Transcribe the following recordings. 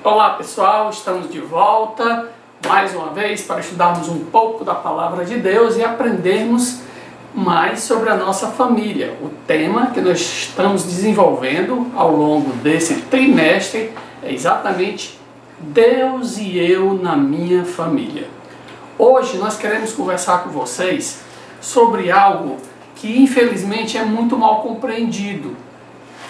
Olá pessoal, estamos de volta mais uma vez para estudarmos um pouco da Palavra de Deus e aprendermos mais sobre a nossa família. O tema que nós estamos desenvolvendo ao longo desse trimestre é exatamente Deus e eu na minha família. Hoje nós queremos conversar com vocês sobre algo que infelizmente é muito mal compreendido.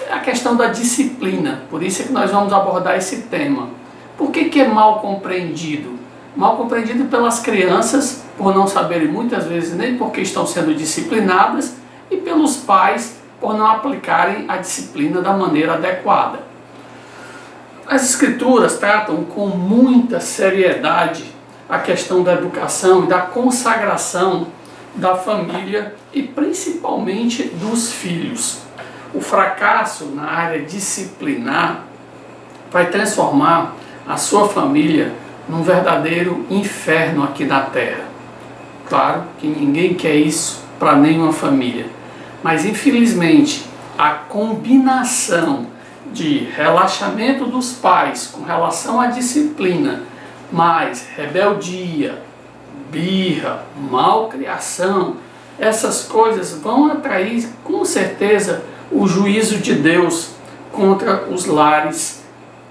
A questão da disciplina, por isso é que nós vamos abordar esse tema. Por que é mal compreendido? Mal compreendido pelas crianças, por não saberem muitas vezes nem porque estão sendo disciplinadas, e pelos pais, por não aplicarem a disciplina da maneira adequada. As Escrituras tratam com muita seriedade a questão da educação e da consagração da família e principalmente dos filhos. O fracasso na área disciplinar vai transformar a sua família num verdadeiro inferno aqui na Terra. Claro que ninguém quer isso para nenhuma família, mas infelizmente a combinação de relaxamento dos pais com relação à disciplina, mais rebeldia, birra, malcriação, essas coisas vão atrair com certeza o juízo de Deus contra os lares,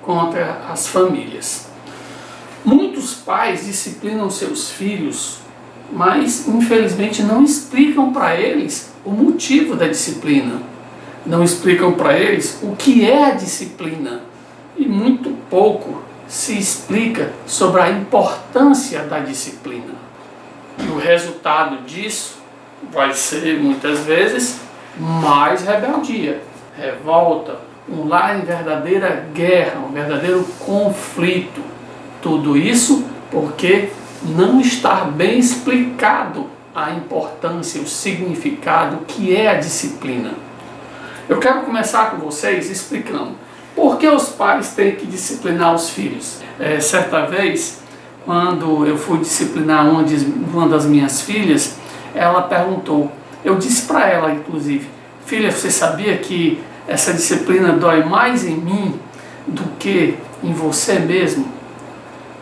contra as famílias. Muitos pais disciplinam seus filhos, mas infelizmente não explicam para eles o motivo da disciplina. Não explicam para eles o que é a disciplina. E muito pouco se explica sobre a importância da disciplina. E o resultado disso vai ser muitas vezes mais rebeldia, revolta, um lar em verdadeira guerra, um verdadeiro conflito. Tudo isso porque não está bem explicado a importância, o significado que é a disciplina. Eu quero começar com vocês explicando por que os pais têm que disciplinar os filhos. Certa vez, quando eu fui disciplinar uma das minhas filhas, ela perguntou, eu disse para ela inclusive, filha, você sabia que essa disciplina dói mais em mim do que em você mesmo?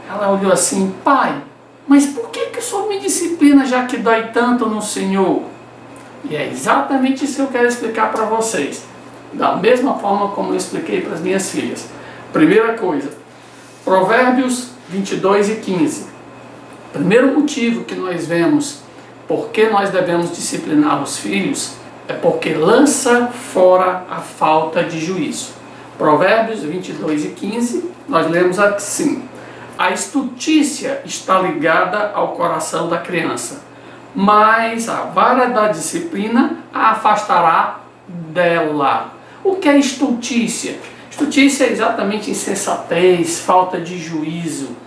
Ela olhou assim, pai, mas por que o senhor me disciplina já que dói tanto no Senhor? E é exatamente isso que eu quero explicar para vocês, da mesma forma como eu expliquei para as minhas filhas. Primeira coisa, Provérbios 22:15. Primeiro motivo que nós vemos por que nós devemos disciplinar os filhos é porque lança fora a falta de juízo. Provérbios 22:15, nós lemos assim: a estutícia está ligada ao coração da criança, mas a vara da disciplina a afastará dela. O que é estutícia? Estutícia é exatamente insensatez, falta de juízo.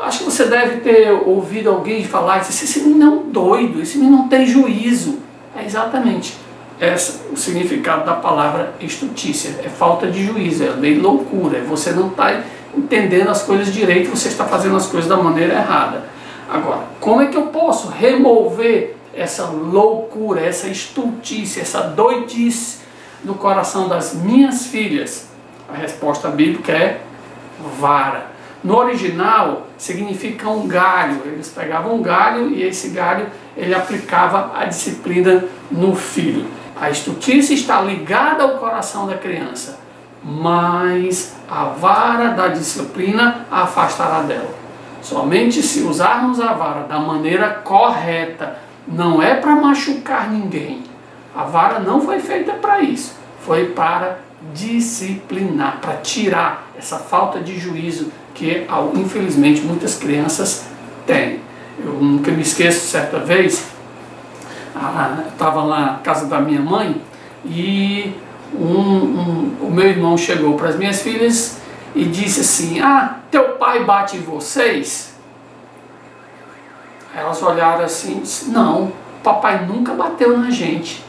Acho que você deve ter ouvido alguém falar, esse menino é um doido, esse menino não tem juízo. É exatamente esse o significado da palavra estutícia. É falta de juízo, é meio loucura, é você não está entendendo as coisas direito, você está fazendo as coisas da maneira errada. Agora, como é que eu posso remover essa loucura, essa estultícia, essa doidice no coração das minhas filhas? A resposta bíblica é vara. No original significa um galho. Eles pegavam um galho e esse galho ele aplicava a disciplina no filho. A estultícia está ligada ao coração da criança, mas a vara da disciplina a afastará dela. Somente se usarmos a vara da maneira correta, não é para machucar ninguém. A vara não foi feita para isso, foi para disciplinar, para tirar essa falta de juízo que infelizmente muitas crianças têm. Eu nunca me esqueço, certa vez, eu estava lá na casa da minha mãe e o meu irmão chegou para as minhas filhas e disse assim, teu pai bate em vocês? Elas olharam assim e disseram, não, papai nunca bateu na gente.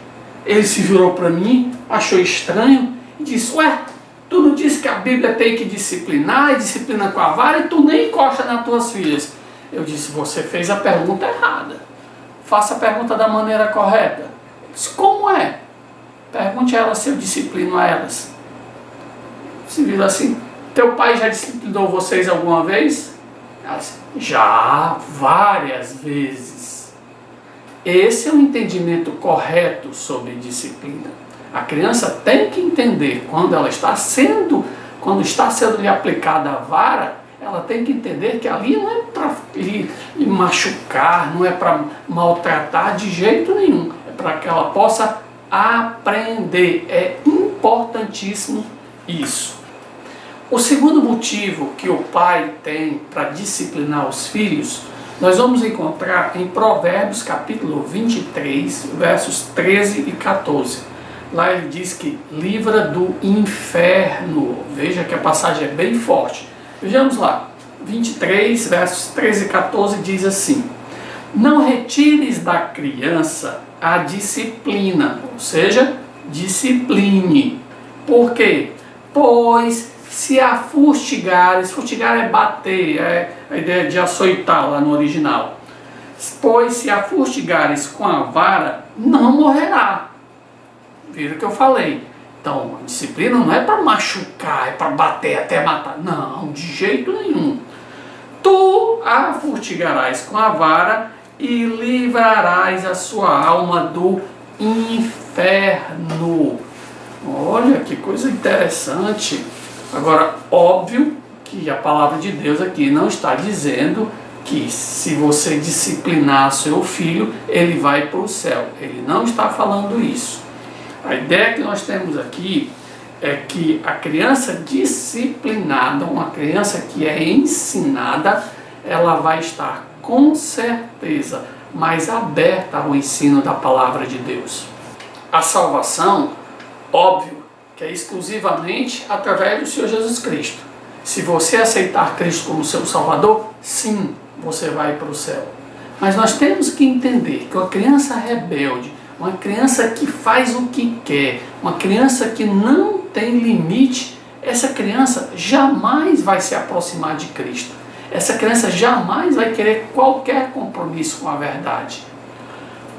Ele se virou para mim, achou estranho e disse, ué, tu não disse que a Bíblia tem que disciplinar e disciplina com a vara e tu nem encosta nas tuas filhas? Eu disse, você fez a pergunta errada. Faça a pergunta da maneira correta. Eu disse, como é? Pergunte a elas se eu disciplino a elas. Se vira assim, Teu pai já disciplinou vocês alguma vez? Já, várias vezes. Esse é o entendimento correto sobre disciplina. A criança tem que entender quando está sendo lhe aplicada a vara, ela tem que entender que ali não é para lhe machucar, não é para maltratar de jeito nenhum. É para que ela possa aprender. É importantíssimo isso. O segundo motivo que o pai tem para disciplinar os filhos, nós vamos encontrar em Provérbios capítulo 23, versos 13 e 14. Lá ele diz que livra do inferno. Veja que a passagem é bem forte. Vejamos lá. 23, versos 13 e 14 diz assim: não retires da criança a disciplina, ou seja, discipline. Por quê? Pois se a fustigares, fustigar é bater, é a ideia de açoitar lá no original. Pois se a fustigares com a vara, não morrerá. Viram o que eu falei? Então, a disciplina não é para machucar, é para bater até matar. Não, de jeito nenhum. Tu a fustigarás com a vara e livrarás a sua alma do inferno. Olha que coisa interessante. Agora, óbvio que a palavra de Deus aqui não está dizendo que se você disciplinar seu filho, ele vai para o céu. Ele não está falando isso. A ideia que nós temos aqui é que a criança disciplinada, uma criança que é ensinada, ela vai estar com certeza mais aberta ao ensino da palavra de Deus. A salvação, óbvio, que é exclusivamente através do Senhor Jesus Cristo. Se você aceitar Cristo como seu Salvador, sim, você vai para o céu. Mas nós temos que entender que uma criança rebelde, uma criança que faz o que quer, uma criança que não tem limite, essa criança jamais vai se aproximar de Cristo. Essa criança jamais vai querer qualquer compromisso com a verdade.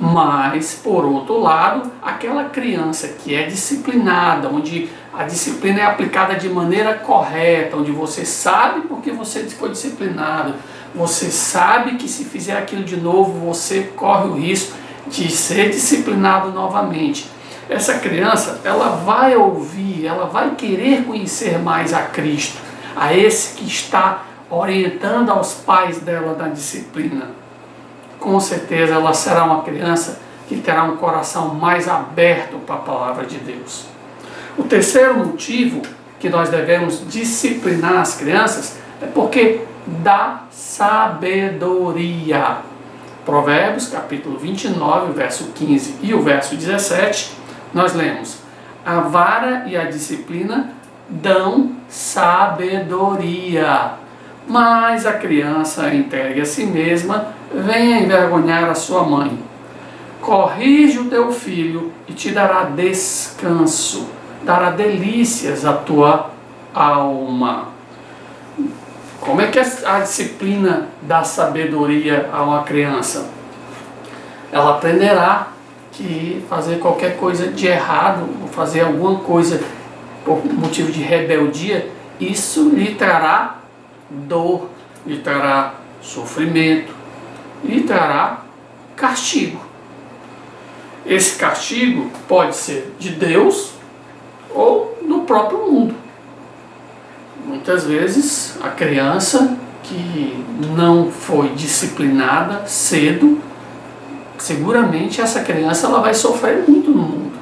Mas, por outro lado, aquela criança que é disciplinada, onde a disciplina é aplicada de maneira correta, onde você sabe porque você foi disciplinado, você sabe que se fizer aquilo de novo, você corre o risco de ser disciplinado novamente. Essa criança, ela vai ouvir, ela vai querer conhecer mais a Cristo, a esse que está orientando aos pais dela na disciplina. Com certeza ela será uma criança que terá um coração mais aberto para a palavra de Deus. O terceiro motivo que nós devemos disciplinar as crianças é porque dá sabedoria. Provérbios, capítulo 29, o verso 15 e o verso 17, nós lemos: a vara e a disciplina dão sabedoria, mas a criança entregue a si mesma venha envergonhar a sua mãe. Corrige o teu filho e te dará descanso, dará delícias à tua alma. Como é que a disciplina dá sabedoria a uma criança? Ela aprenderá que fazer qualquer coisa de errado, ou fazer alguma coisa por motivo de rebeldia, isso lhe trará dor, lhe trará sofrimento, lhe trará castigo. Esse castigo pode ser de Deus ou do próprio mundo. Muitas vezes a criança que não foi disciplinada cedo, seguramente essa criança ela vai sofrer muito no mundo.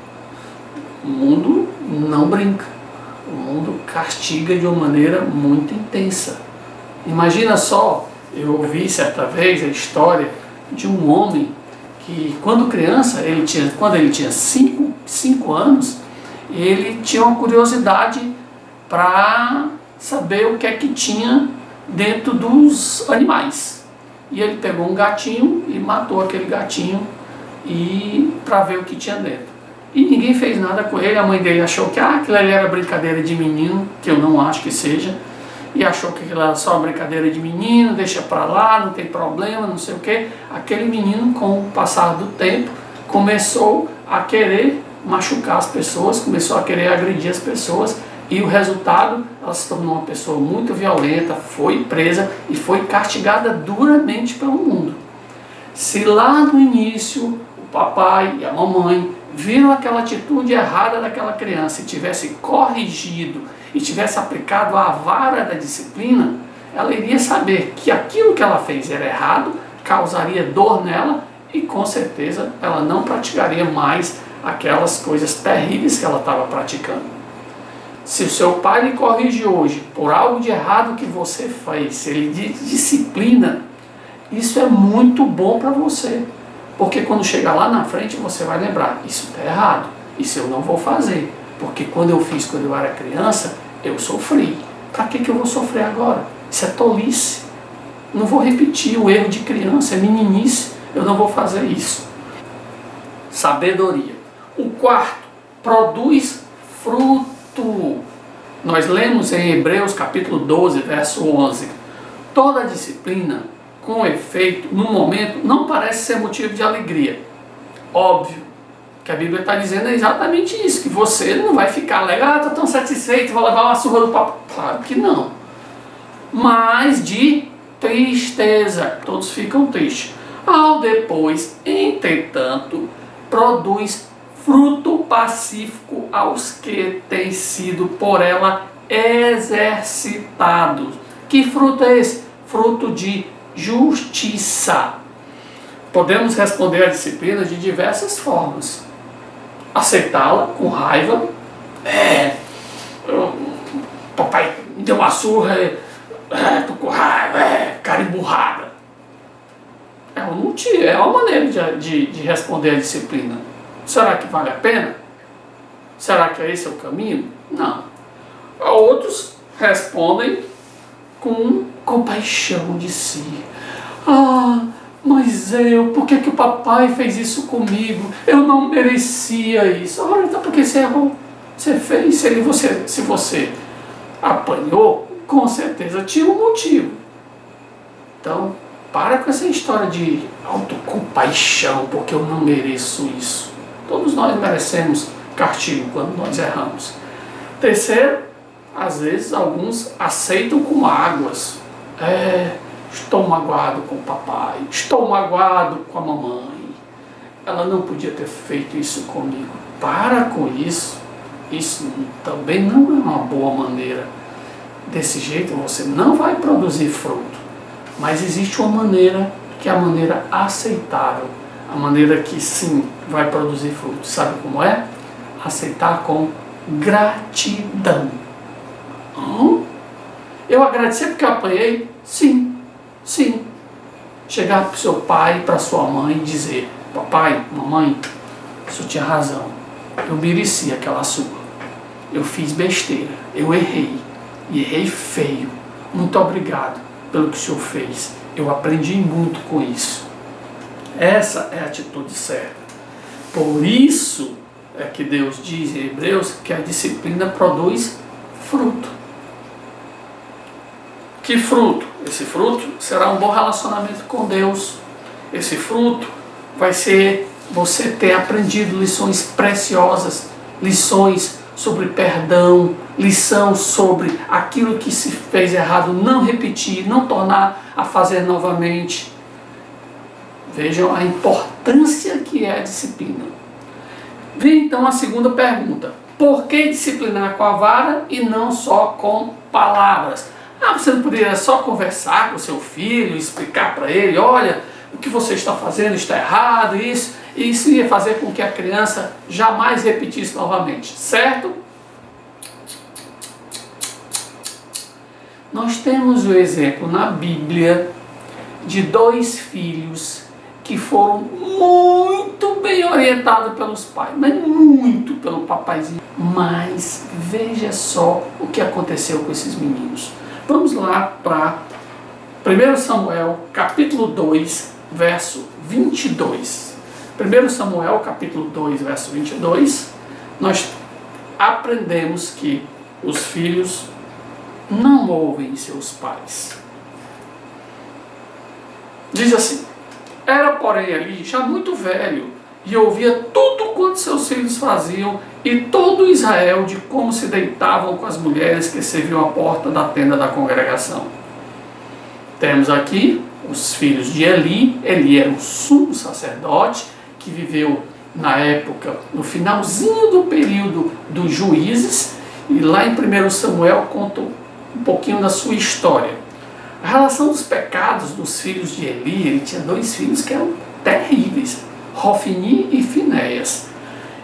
O mundo não brinca. O mundo castiga de uma maneira muito intensa. Imagina só, eu ouvi certa vez a história de um homem que quando criança, quando ele tinha 5 anos, ele tinha uma curiosidade para saber o que é que tinha dentro dos animais. E ele pegou um gatinho e matou aquele gatinho para ver o que tinha dentro. E ninguém fez nada com ele. A mãe dele achou que aquilo ali era brincadeira de menino, que eu não acho que seja, e achou que aquilo era só brincadeira de menino, deixa pra lá, não tem problema, não sei o que. Aquele menino, com o passar do tempo, começou a querer machucar as pessoas, começou a querer agredir as pessoas, E o resultado, ela se tornou uma pessoa muito violenta, foi presa e foi castigada duramente pelo mundo. Se lá no início o papai e a mamãe viram aquela atitude errada daquela criança e tivesse corrigido e tivesse aplicado a vara da disciplina, ela iria saber que aquilo que ela fez era errado, causaria dor nela e com certeza ela não praticaria mais aquelas coisas terríveis que ela estava praticando. Se o seu pai lhe corrige hoje por algo de errado que você fez, se ele lhe disciplina, isso é muito bom para você. Porque quando chegar lá na frente você vai lembrar, isso está errado, isso eu não vou fazer. Porque quando eu fiz quando eu era criança, eu sofri. Para que eu vou sofrer agora? Isso é tolice. Não vou repetir o erro de criança, é meninice, eu não vou fazer isso. Sabedoria. O quarto, produz fruto. Nós lemos em Hebreus capítulo 12, verso 11. Toda disciplina, com efeito, no momento, não parece ser motivo de alegria. Óbvio que a Bíblia está dizendo exatamente isso, que você não vai ficar legal, estou tão satisfeito, vou levar uma surra do papo. Claro que não. Mas de tristeza, todos ficam tristes. Ao depois, entretanto, produz fruto pacífico aos que têm sido por ela exercitados. Que fruto é esse? Fruto de justiça. Podemos responder à disciplina de diversas formas. Aceitá-la com raiva. Papai me deu uma surra, tô com raiva, cara emburrada. É uma maneira de responder à disciplina. Será que vale a pena? Será que esse é o caminho? Não. Outros respondem com compaixão de si. Mas por que o papai fez isso comigo? Eu não merecia isso. Ora, então por que você errou? Você fez, se você apanhou, com certeza tinha um motivo. Então, para com essa história de autocompaixão, porque eu não mereço isso. Todos nós merecemos castigo quando nós erramos. Terceiro, às vezes alguns aceitam com mágoas. Estou magoado com o papai, estou magoado com a mamãe. Ela não podia ter feito isso comigo. Para com isso. Isso também não é uma boa maneira. Desse jeito você não vai produzir fruto. Mas existe uma maneira que é a maneira aceitável. A maneira que sim vai produzir fruto. Sabe como é? Aceitar com gratidão. Eu agradecer porque eu apanhei? Sim. Chegar para o seu pai, para sua mãe e dizer: papai, mamãe, o senhor tinha razão. Eu mereci aquela surra. Eu fiz besteira. Eu errei. E errei feio. Muito obrigado pelo que o senhor fez. Eu aprendi muito com isso. Essa é a atitude certa. Por isso é que Deus diz em Hebreus que a disciplina produz fruto. Que fruto? Esse fruto será um bom relacionamento com Deus. Esse fruto vai ser você ter aprendido lições preciosas, lições sobre perdão, lição sobre aquilo que se fez errado, não repetir, não tornar a fazer novamente. Vejam a importância que é a disciplina. Vem então a segunda pergunta. Por que disciplinar com a vara e não só com palavras? Você não poderia só conversar com seu filho, explicar para ele: olha, o que você está fazendo está errado, isso ia fazer com que a criança jamais repetisse novamente, certo? Nós temos o exemplo na Bíblia de 2 filhos que foram muito bem orientados pelos pais, mas muito pelo papaizinho. Mas veja só o que aconteceu com esses meninos. Vamos lá para 1 Samuel, capítulo 2, verso 22. 1 Samuel, capítulo 2, verso 22, nós aprendemos que os filhos não ouvem seus pais. Diz assim: era, porém, ali já muito velho, e ouvia tudo quanto seus filhos faziam e todo Israel de como se deitavam com as mulheres que serviam à porta da tenda da congregação. Temos aqui os filhos de Eli. Eli era um sumo sacerdote que viveu na época, no finalzinho do período dos juízes, e lá em 1 Samuel conta um pouquinho da sua história. A relação dos pecados dos filhos de Eli, ele tinha dois filhos que eram terríveis, Hofni e Finéias.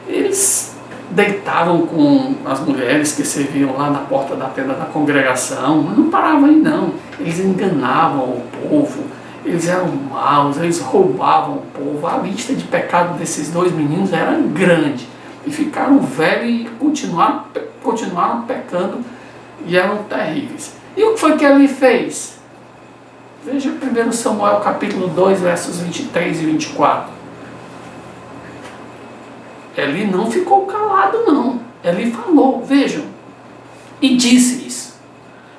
Eles deitavam com as mulheres que serviam lá na porta da tenda da congregação, mas não paravam aí não. Eles enganavam o povo, eles eram maus, eles roubavam o povo. A lista de pecado desses dois meninos era grande. E ficaram velhos e continuaram pecando e eram terríveis. E o que foi que ele fez? Veja 1 Samuel capítulo 2, versos 23 e 24. Eli não ficou calado não. Eli falou, vejam, e disse-lhes: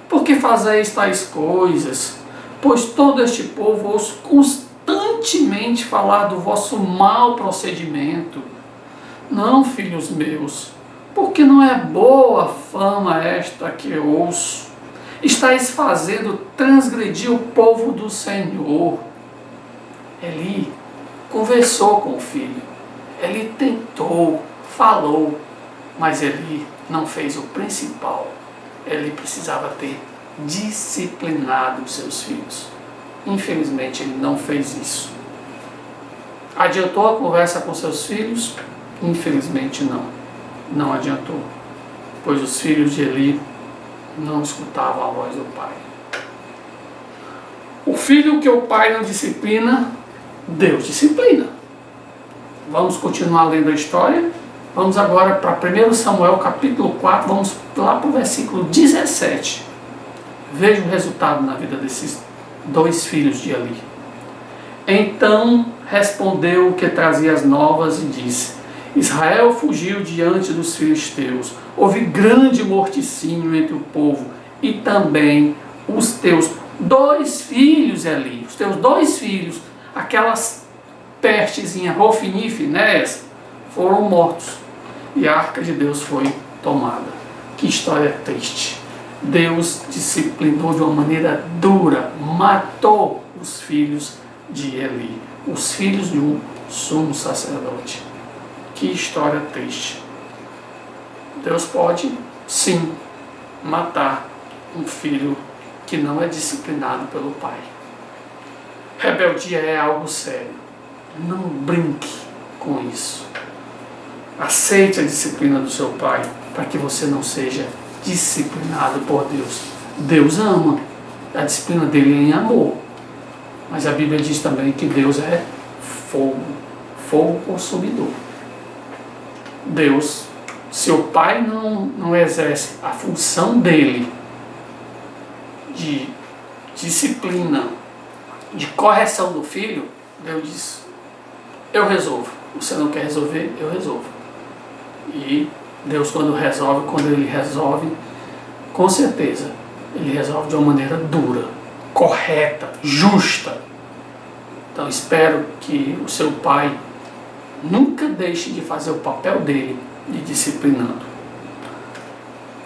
por que fazeis tais coisas? Pois todo este povo ouço constantemente falar do vosso mau procedimento. Não, filhos meus, porque não é boa fama esta que eu ouço. Estais fazendo transgredir o povo do Senhor. Eli conversou com o filho. Eli tentou, falou, mas Eli não fez o principal. Eli precisava ter disciplinado os seus filhos. Infelizmente ele não fez isso. Adiantou a conversa com seus filhos? Infelizmente não adiantou, pois os filhos de Eli não escutavam a voz do pai. O filho que o pai não disciplina, Deus disciplina. Vamos continuar lendo a história. Vamos agora para 1 Samuel capítulo 4, vamos lá para o versículo 17. Veja o resultado na vida desses dois filhos de Eli. Então respondeu o que trazia as novas e disse: Israel fugiu diante dos filisteus, houve grande morticínio entre o povo, e também os teus dois filhos, Eli, os teus dois filhos, aquelas pestezinhas, Hofni e Finéias, foram mortos, e a arca de Deus foi tomada. Que história triste. Deus disciplinou de uma maneira dura, matou os filhos de Eli, os filhos de um sumo sacerdote. Que história triste. Deus pode, sim, matar um filho que não é disciplinado pelo pai. Rebeldia é algo sério. Não brinque com isso. Aceite a disciplina do seu pai para que você não seja disciplinado por Deus. Deus ama. A disciplina dele é em amor. Mas a Bíblia diz também que Deus é fogo. Fogo consumidor. Deus, se o pai não exerce a função dele de disciplina, de correção do filho, Deus diz: eu resolvo. Você não quer resolver? Eu resolvo. E Deus, quando ele resolve, com certeza, ele resolve de uma maneira dura, correta, justa. Então espero que o seu pai nunca deixe de fazer o papel dele de disciplinando.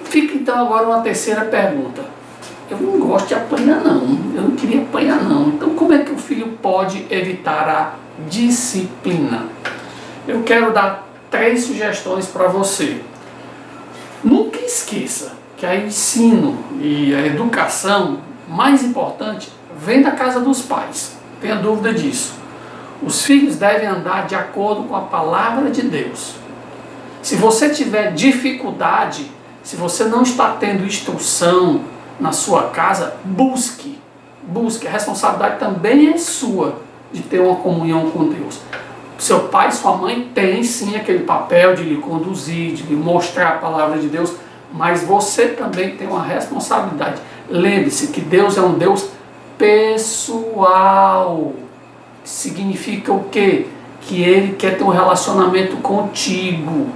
Fica então agora uma terceira pergunta. Eu não gosto de apanhar não, eu não queria apanhar não. Então como é que o filho pode evitar a disciplina? Eu quero dar 3 sugestões para você. Nunca esqueça que o ensino e a educação mais importante vem da casa dos pais. Tenha dúvida disso. Os filhos devem andar de acordo com a palavra de Deus. Se você tiver dificuldade, se você não está tendo instrução na sua casa, busque. A responsabilidade também é sua de ter uma comunhão com Deus. Seu pai e sua mãe têm sim aquele papel de lhe conduzir, de lhe mostrar a palavra de Deus, mas você também tem uma responsabilidade. Lembre-se que Deus é um Deus pessoal. Significa o quê? Que Ele quer ter um relacionamento contigo.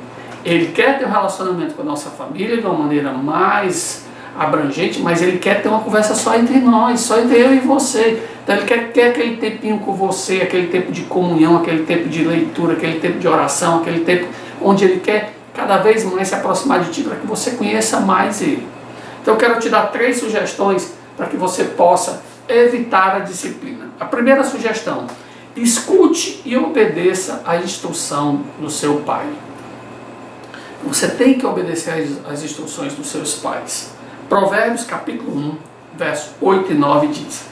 Ele quer ter um relacionamento com a nossa família de uma maneira mais abrangente, mas ele quer ter uma conversa só entre nós, só entre eu e você. Então ele quer ter aquele tempinho com você, aquele tempo de comunhão, aquele tempo de leitura, aquele tempo de oração, aquele tempo onde ele quer cada vez mais se aproximar de ti para que você conheça mais ele. Então eu quero te dar 3 sugestões para que você possa evitar a disciplina. A primeira sugestão: escute e obedeça a instrução do seu pai. Você tem que obedecer às instruções dos seus pais. Provérbios capítulo 1, verso 8 e 9 diz: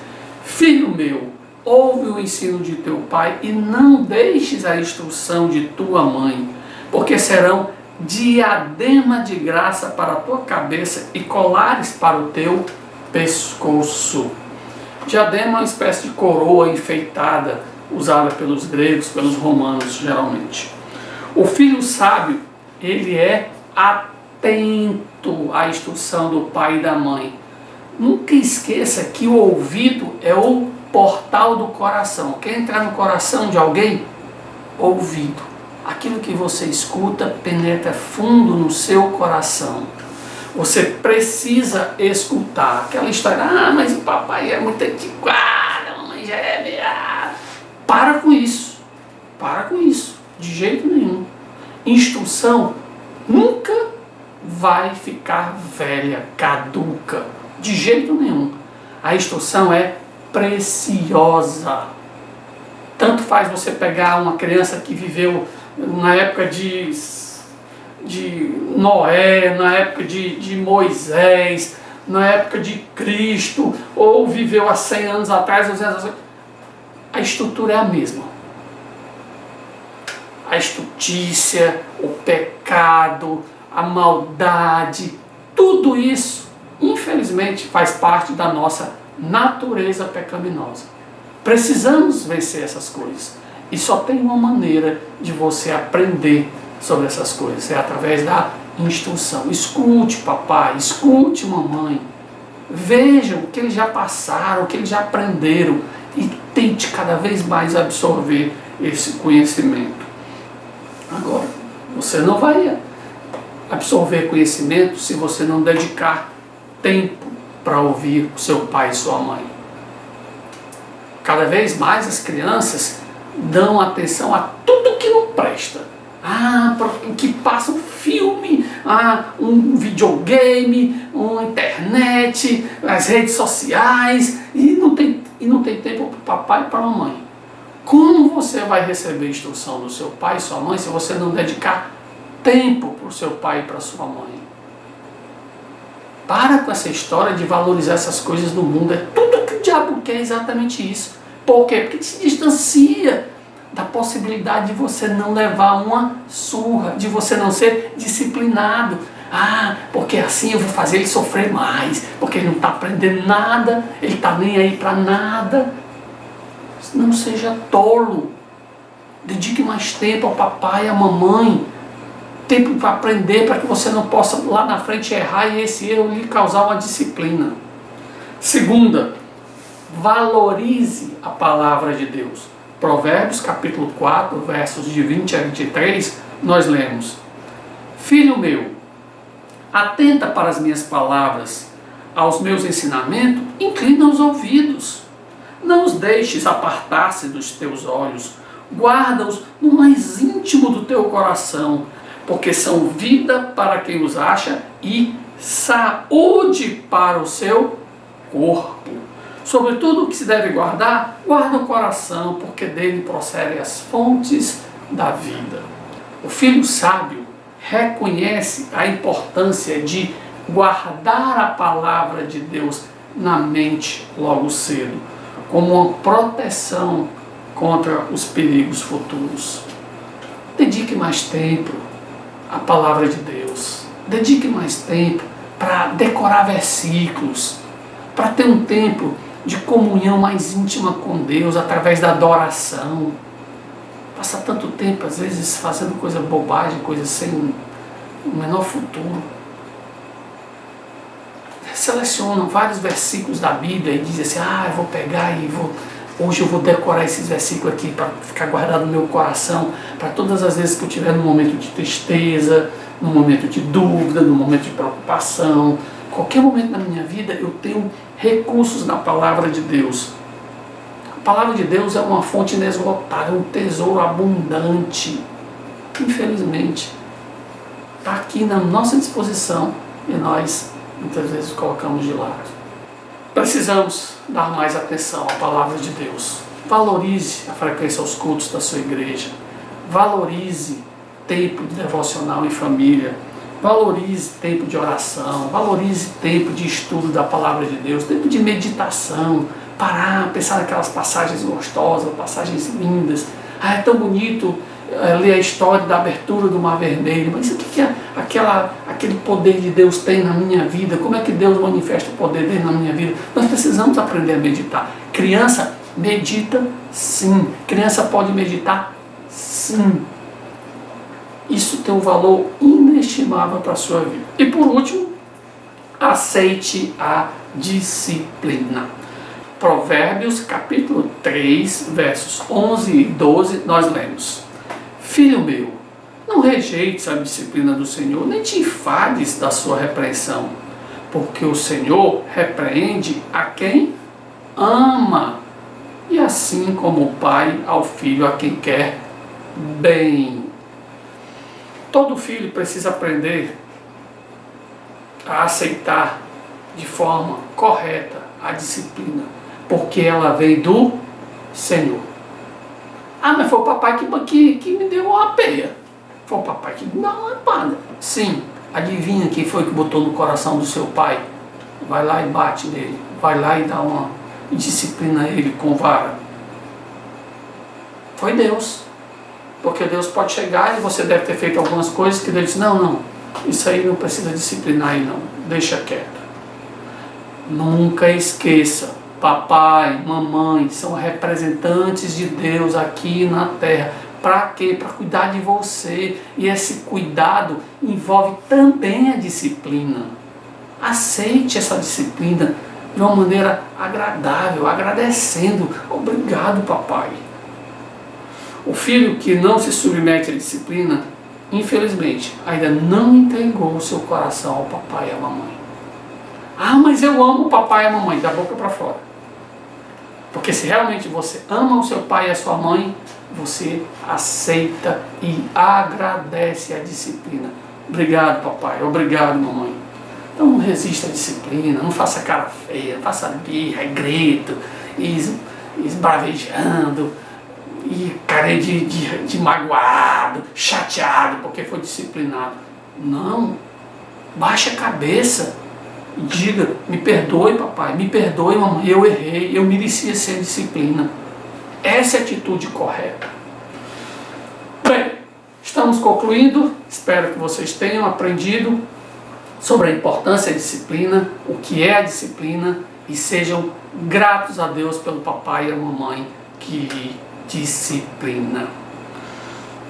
Filho meu, ouve o ensino de teu pai e não deixes a instrução de tua mãe, porque serão diadema de graça para a tua cabeça e colares para o teu pescoço. Diadema é uma espécie de coroa enfeitada, usada pelos gregos, pelos romanos geralmente. O filho sábio, ele é atento à instrução do pai e da mãe. Nunca esqueça que o ouvido é o portal do coração. Quer entrar no coração de alguém? Ouvido. Aquilo que você escuta penetra fundo no seu coração. Você precisa escutar. Aquela história, mas o papai é muito antiquado, a mamãe já é meio... Para com isso. Para com isso. De jeito nenhum. Instrução nunca vai ficar velha, caduca. De jeito nenhum. A instrução é preciosa. Tanto faz você pegar uma criança que viveu na época de Noé, na época de Moisés, na época de Cristo, ou viveu há 100 anos atrás, 200 anos atrás. A estrutura é a mesma. A estutícia, o pecado, a maldade, tudo isso, infelizmente, faz parte da nossa natureza pecaminosa. Precisamos vencer essas coisas. E só tem uma maneira de você aprender sobre essas coisas, é através da instrução. Escute papai, escute mamãe, vejam o que eles já passaram, o que eles já aprenderam e tente cada vez mais absorver esse conhecimento. Agora, você não vai absorver conhecimento se você não dedicar tempo para ouvir o seu pai e sua mãe. Cada vez mais as crianças dão atenção a tudo que não presta. Que passa um filme, um videogame, uma internet, as redes sociais, e não tem tempo para o papai e para a mamãe. Como você vai receber instrução do seu pai e sua mãe se você não dedicar tempo para o seu pai e para a sua mãe? Para com essa história de valorizar essas coisas do mundo. É tudo que o diabo quer, exatamente isso. Por quê? Porque se distancia da possibilidade de você não levar uma surra, de você não ser disciplinado. Porque assim eu vou fazer ele sofrer mais, porque ele não está aprendendo nada, ele está nem aí para nada. Não seja tolo. Dedique mais tempo ao papai e à mamãe. Tempo para aprender, para que você não possa lá na frente errar e esse erro lhe causar uma disciplina. Segunda, valorize a palavra de Deus. Provérbios capítulo 4, versos de 20 a 23, nós lemos: Filho meu, atenta para as minhas palavras, aos meus ensinamentos, inclina os ouvidos. Não os deixes apartar-se dos teus olhos, guarda-os no mais íntimo do teu coração, porque são vida para quem os acha e saúde para o seu corpo. Sobre tudo o que se deve guardar, guarda o coração, porque dele procedem as fontes da vida. O filho sábio reconhece a importância de guardar a palavra de Deus na mente logo cedo, como uma proteção contra os perigos futuros. Dedique mais tempo à palavra de Deus. Dedique mais tempo para decorar versículos, para ter um tempo de comunhão mais íntima com Deus através da adoração. Passa tanto tempo, às vezes, fazendo coisa bobagem, coisa sem o menor futuro. Selecionam vários versículos da Bíblia e dizem assim: eu vou pegar e hoje eu vou decorar esses versículos aqui para ficar guardado no meu coração, para todas as vezes que eu estiver num momento de tristeza, num momento de dúvida, num momento de preocupação, qualquer momento da minha vida eu tenho recursos na palavra de Deus. A palavra de Deus é uma fonte inesgotável, um tesouro abundante. Infelizmente, está aqui na nossa disposição e nós muitas vezes colocamos de lado. Precisamos dar mais atenção à palavra de Deus. Valorize a frequência aos cultos da sua igreja. Valorize tempo de devocional em família. Valorize tempo de oração. Valorize tempo de estudo da palavra de Deus. Tempo de meditação. Parar, pensar naquelas passagens gostosas, passagens lindas. Ah, é tão bonito ler a história da abertura do Mar Vermelho. Mas o que é aquele poder de Deus tem na minha vida? Como é que Deus manifesta o poder dele na minha vida? Nós precisamos aprender a meditar. Criança medita sim. Criança pode meditar sim. Isso tem um valor inestimável para a sua vida. E por último, aceite a disciplina. Provérbios capítulo 3, versos 11 e 12, nós lemos: Filho meu, não rejeites a disciplina do Senhor, nem te enfades da sua repreensão, porque o Senhor repreende a quem ama, e assim como o pai ao filho a quem quer bem. Todo filho precisa aprender a aceitar de forma correta a disciplina, porque ela vem do Senhor. Ah, mas foi o papai que me deu uma peia. Foi o papai que me deu uma lapada. Sim, adivinha quem foi que botou no coração do seu pai? Vai lá e bate nele. Vai lá e dá uma disciplina ele com vara. Foi Deus. Porque Deus pode chegar e você deve ter feito algumas coisas que Deus disse: não, isso aí não precisa disciplinar aí não. Deixa quieto. Nunca esqueça. Papai, mamãe são representantes de Deus aqui na terra. Para quê? Para cuidar de você. E esse cuidado envolve também a disciplina. Aceite essa disciplina de uma maneira agradável, agradecendo. Obrigado, papai. O filho que não se submete à disciplina, infelizmente, ainda não entregou o seu coração ao papai e à mamãe. Ah, mas eu amo o papai e a mamãe. Da boca para fora. Porque se realmente você ama o seu pai e a sua mãe, você aceita e agradece a disciplina. Obrigado, papai. Obrigado, mamãe. Então não resista à disciplina, não faça cara feia, não faça birra, grito, esbravejando, e cara de magoado, chateado porque foi disciplinado. Não. Baixe a cabeça. Diga: me perdoe, papai, me perdoe, mamãe, eu errei, eu merecia ser disciplina. Essa é a atitude correta. Bem, estamos concluindo. Espero que vocês tenham aprendido sobre a importância da disciplina, o que é a disciplina, e sejam gratos a Deus pelo papai e a mamãe que lhe disciplina.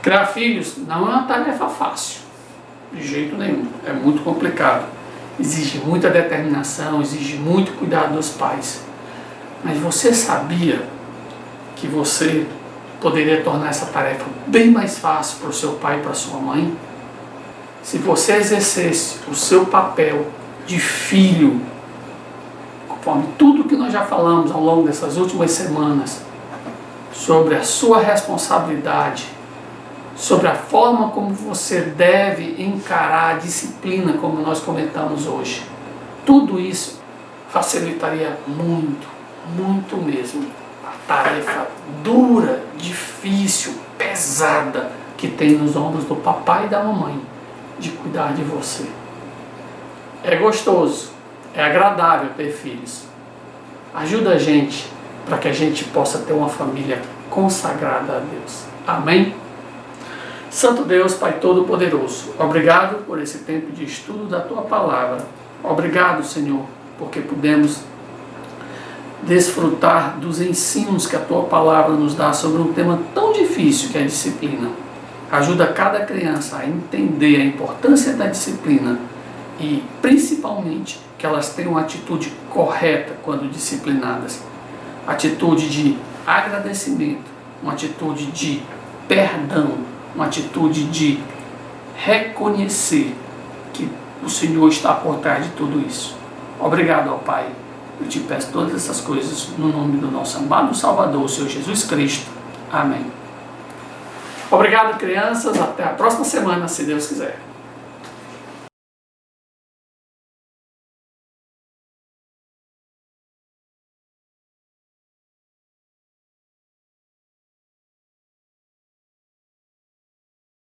Criar filhos não é uma tarefa fácil, de jeito nenhum, é muito complicado. Exige muita determinação, exige muito cuidado dos pais. Mas você sabia que você poderia tornar essa tarefa bem mais fácil para o seu pai e para a sua mãe? Se você exercesse o seu papel de filho, conforme tudo que nós já falamos ao longo dessas últimas semanas, sobre a sua responsabilidade, sobre a forma como você deve encarar a disciplina, como nós comentamos hoje. Tudo isso facilitaria muito, muito mesmo a tarefa dura, difícil, pesada que tem nos ombros do papai e da mamãe de cuidar de você. É gostoso, é agradável ter filhos. Ajuda a gente para que a gente possa ter uma família consagrada a Deus. Amém? Santo Deus, Pai Todo-Poderoso, obrigado por esse tempo de estudo da Tua Palavra. Obrigado, Senhor, porque pudemos desfrutar dos ensinos que a Tua Palavra nos dá sobre um tema tão difícil que é a disciplina. Ajuda cada criança a entender a importância da disciplina e, principalmente, que elas tenham uma atitude correta quando disciplinadas. Atitude de agradecimento, uma atitude de perdão, uma atitude de reconhecer que o Senhor está por trás de tudo isso. Obrigado, ó Pai. Eu te peço todas essas coisas no nome do nosso amado Salvador, o Senhor Jesus Cristo. Amém. Obrigado, crianças. Até a próxima semana, se Deus quiser.